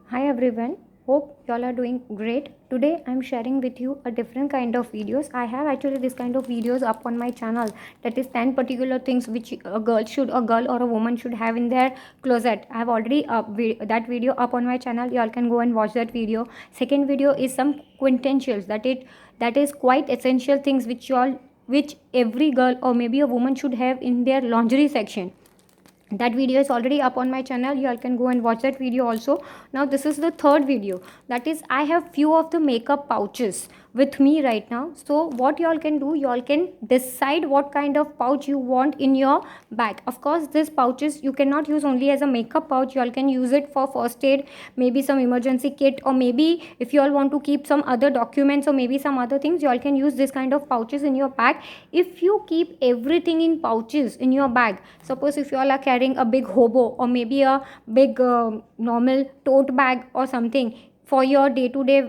Hi everyone, hope y'all are doing great. Today I'm sharing with you a different kind of videos. I have actually this kind of videos up on my channel, that is 10 particular things which a girl or a woman should have in their closet. I have already that video up on my channel. Y'all can go and watch that video. Second video is some quintessentials, that is quite essential things which every girl or maybe a woman should have in their lingerie section. That video is already up on my channel. You all can go and watch that video also. Now this is the third video, that is I have few of the makeup pouches with me right now. So what you all can do, you all can decide what kind of pouch you want in your bag. Of course these pouches you cannot use only as a makeup pouch. You all can use it for first aid, maybe some emergency kit, or maybe if you all want to keep some other documents or maybe some other things, you all can use this kind of pouches in your bag. If you keep everything in pouches in your bag, suppose if you all are carrying a big hobo or maybe a big normal tote bag or something for your day to day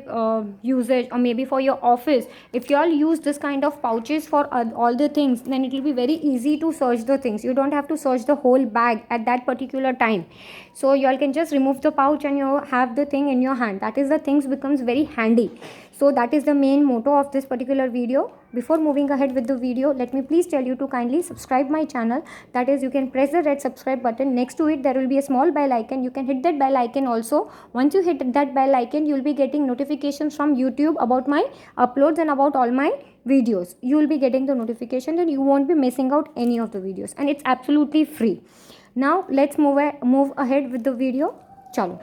usage, or maybe for your office, if you all use this kind of pouches for all the things, then it will be very easy to search the things. You don't have to search the whole bag at that particular time. So you all can just remove the pouch and you have the thing in your hand. That is, the things becomes very handy. So that is the main motto of this particular video. Before moving ahead with the video, let me please tell you to kindly subscribe my channel. That is, you can press the red subscribe button. Next to it there will be a small bell icon. You can hit that bell icon also. Once you hit that bell icon, you will be getting notifications from YouTube about my uploads and about all my videos. You will be getting the notification and you won't be missing out any of the videos, and it's absolutely free. Now let's move ahead with the video. Chalo.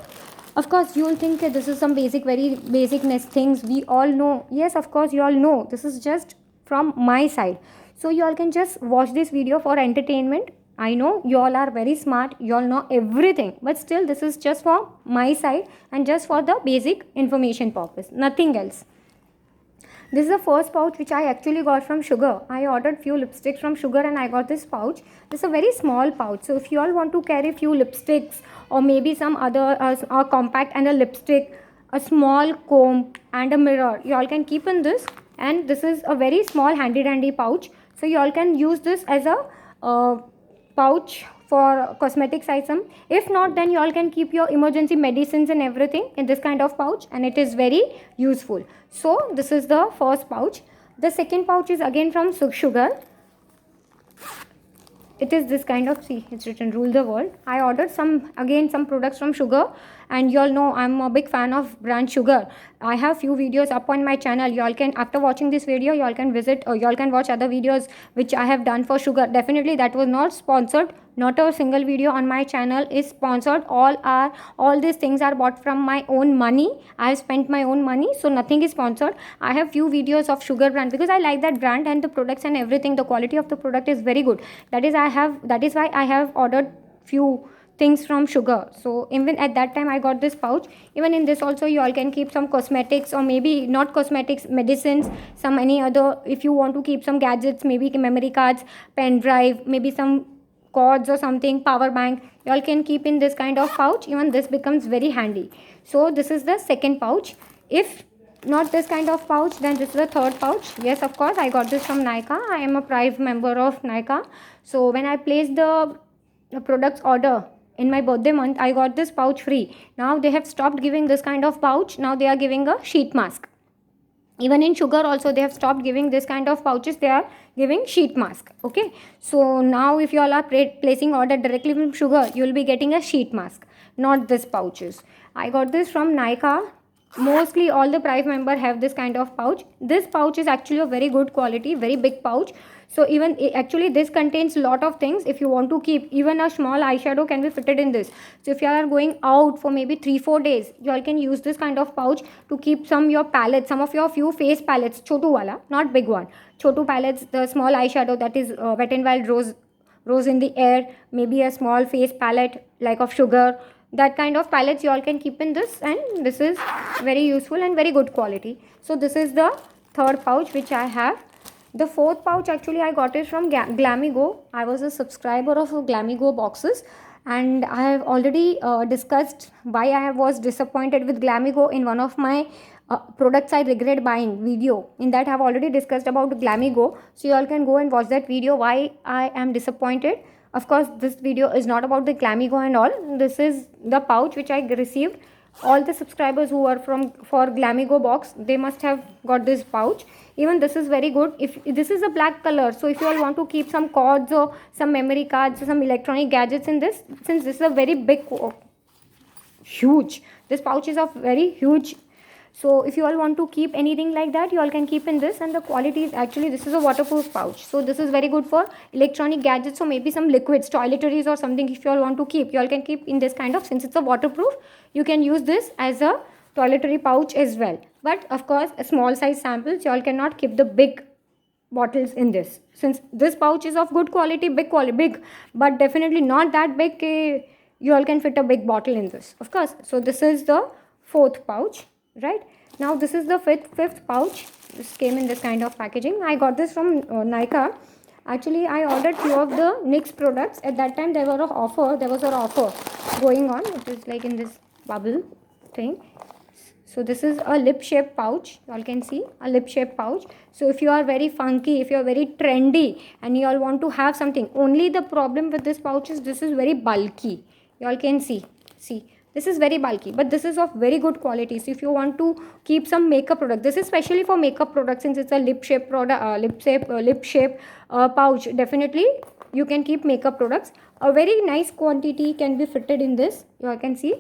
Of course you will think that this is some very basic things we all know. Yes, of course you all know. This is just from my side, so you all can just watch this video for entertainment. I know you all are very smart, you all know everything, but still this is just for my side and just for the basic information purpose, nothing else. This is the first pouch which I actually got from Sugar. I ordered few lipsticks from Sugar and I got this pouch. This is a very small pouch. So if you all want to carry few lipsticks or maybe some other a compact and a lipstick, a small comb and a mirror, you all can keep in this. And this is a very small handy dandy pouch. So you all can use this as a pouch for cosmetics item. If not, then you all can keep your emergency medicines and everything in this kind of pouch, and it is very useful. So this is the first pouch. The second pouch is again from Sugar. It is this kind of, see, it's written rule the world. I ordered some products from Sugar, and you all know I'm a big fan of brand Sugar. I have few videos up on my channel. You all can, after watching this video, you all can visit or you all can watch other videos which I have done for Sugar. Definitely that was not sponsored. Not a single video on my channel is sponsored. All these things are bought from my own money. I have spent my own money, so nothing is sponsored. I have few videos of Sugar brand because I like that brand, and the products and everything, the quality of the product is very good. That is why I have ordered few things from Sugar. So even at that time I got this pouch. Even in this also you all can keep some cosmetics, or maybe not cosmetics, medicines, some any other, if you want to keep some gadgets, maybe memory cards, pen drive, maybe some cords or something, power bank, you all can keep in this kind of pouch. Even this becomes very handy. So this is the second pouch. If not this kind of pouch, then this is the third pouch. Yes, of course I got this from Nykaa. I am a Prime member of Nykaa. So when I placed the products order in my birthday month, I got this pouch free. Now they have stopped giving this kind of pouch. Now they are giving a sheet mask. Even in Sugar also they have stopped giving this kind of pouches. They are giving sheet mask. Okay, so now if you all are placing order directly from Sugar, you will be getting a sheet mask, not this pouches. I got this from Nykaa. Mostly all the Prime member have this kind of pouch. This pouch is actually a very good quality, very big pouch. So even actually this contains lot of things. If you want to keep, even a small eyeshadow can be fitted in this. So if you are going out for maybe 3-4 days, you all can use this kind of pouch to keep some your palettes, some of your few face palettes, chotu wala, not big one, chotu palettes, the small eyeshadow, that is Wet n Wild rose in the air, maybe a small face palette like of Sugar. That kind of palettes you all can keep in this, and this is very useful and very good quality. So this is the third pouch which I have. The fourth pouch actually I got it from Glamigo. I was a subscriber of Glamigo boxes, and I have already discussed why I was disappointed with Glamigo in one of my products I regret buying video. In that I have already discussed about Glamigo, so you all can go and watch that video why I am disappointed. Of course this video is not about the Glamigo and all. This is the pouch which I received all the subscribers who are from for Glamigo box, they must have got this pouch. Even this is very good. If this is a black color, so if you all want to keep some cords or some memory cards or some electronic gadgets in this, since this is a very big, huge, this pouch is of very huge, so if you all want to keep anything like that, you all can keep in this. And the quality is actually, this is a waterproof pouch, so this is very good for electronic gadgets or maybe some liquids, toiletries or something. If you all want to keep, you all can keep in this kind of, since it's a waterproof, you can use this as a toiletry pouch as well. But of course, a small size samples, you all cannot keep the big bottles in this, since this pouch is of good quality, big, but definitely not that big. You all can fit a big bottle in this, of course. So this is the fourth pouch, right? Now this is the fifth pouch. This came in this kind of packaging. I got this from Nykaa. Actually, I ordered few of the NYX products. At that time, there was an offer going on. It is like in this bubble thing. So this is a lip shape pouch. You all can see a lip shape pouch. So if you are very funky, if you are very trendy and you all want to have something, only the problem with this pouch is this is very bulky. You all can see this is very bulky, but this is of very good quality. So if you want to keep some makeup product, this is specially for makeup products, since it's a lip shape product, lip shape pouch. Definitely you can keep makeup products. A very nice quantity can be fitted in this. You all can see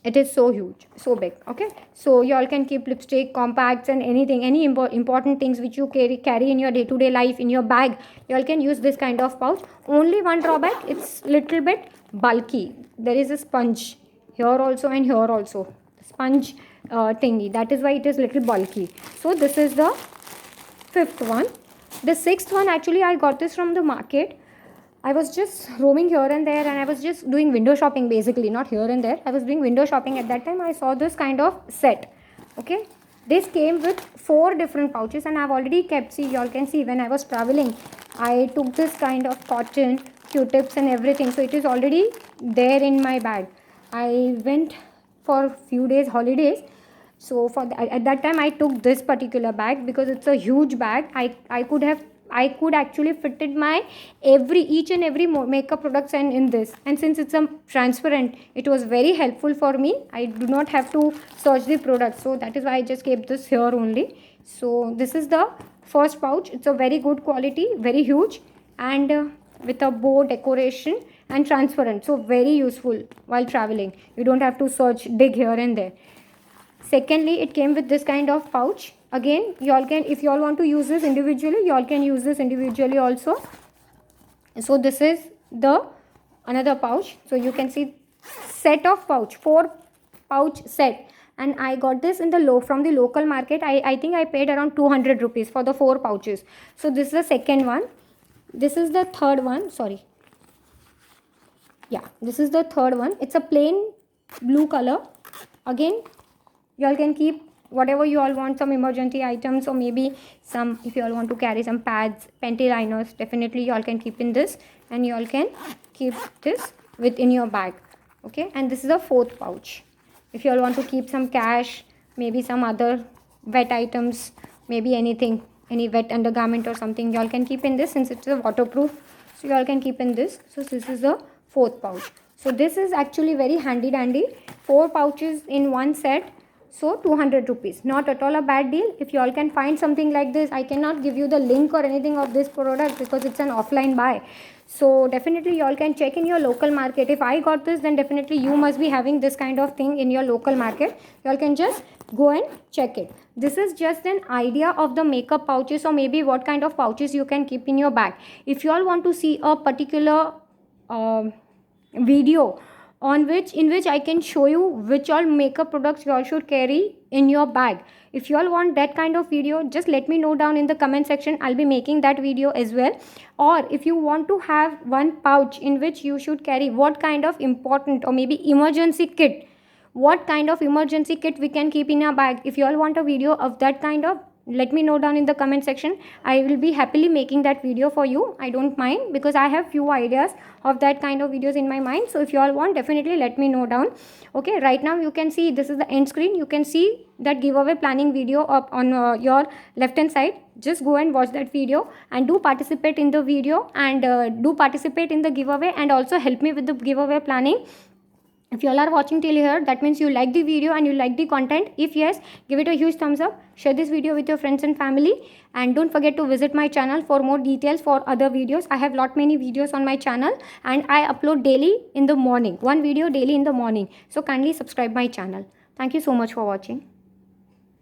it is so huge, so big. Okay, so you all can keep lipstick, compacts and anything, any important things which you carry in your day-to-day life in your bag. You all can use this kind of pouch. Only one drawback, it's little bit bulky. There is a sponge here also and here also, sponge thingy, that is why it is little bulky. So this is the fifth one. The sixth one, actually I got this from the market. I was just roaming here and there and I was just doing window shopping, basically not here and there. I was doing window shopping. At that time I saw this kind of set. Okay, this came with 4 different pouches and I've already kept, see, you all can see, when I was traveling I took this kind of cotton, q-tips and everything, so it is already there in my bag. I went for few days holidays, so at that time I took this particular bag because it's a huge bag. I could actually fitted my each and every makeup products and in this, and since it's a transparent, it was very helpful for me. I do not have to search the product, so that is why I just kept this here only. So this is the first pouch. It's a very good quality, very huge, and with a bow decoration and transparent, so very useful while traveling. You don't have to search, dig here and there. Secondly, it came with this kind of pouch. Again, you all can, if you all want to use this individually, you all can use this individually also. So this is the another pouch. So you can see set of pouch, 4 pouch set, and I got this in the from the local market. I think I paid around 200 rupees for the 4 pouches. So this is the second one. This is the third one. Sorry. Yeah, this is the third one. It's a plain blue color. Again, you all can keep whatever you all want, some emergency items or maybe some, if you all want to carry some pads, panty liners, definitely you all can keep in this, and you all can keep this within your bag. Okay, and this is a 4th pouch. If you all want to keep some cash, maybe some other wet items, maybe anything, any wet undergarment or something, you all can keep in this, since it's a waterproof, so you all can keep in this. So this is the 4th pouch. So this is actually very handy dandy, 4 pouches in one set. So 200 rupees, not at all a bad deal. If you all can find something like this, I cannot give you the link or anything of this product because it's an offline buy. So definitely you all can check in your local market. If I got this, then definitely you must be having this kind of thing in your local market. You all can just go and check it. This is just an idea of the makeup pouches, or maybe what kind of pouches you can keep in your bag. If you all want to see a particular video in which I can show you which all makeup products you all should carry in your bag, if you all want that kind of video, just let me know down in the comment section. I'll be making that video as well. Or if you want to have one pouch in which you should carry what kind of important or maybe emergency kit, what kind of emergency kit we can keep in our bag, if you all want a video of that kind of, let me know down in the comment section. I will be happily making that video for you. I don't mind, because I have few ideas of that kind of videos in my mind. So if you all want, definitely let me know down. Okay, right now you can see this is the end screen. You can see that giveaway planning video up on your left hand side. Just go and watch that video and do participate in the video, and do participate in the giveaway, and also help me with the giveaway planning. If you all are watching till here, that means you like the video and you like the content. If yes, give it a huge thumbs up, share this video with your friends and family, and don't forget to visit my channel for more details for other videos. I have lot many videos on my channel and I upload daily in the morning, one video daily in the morning. So kindly subscribe my channel. Thank you so much for watching.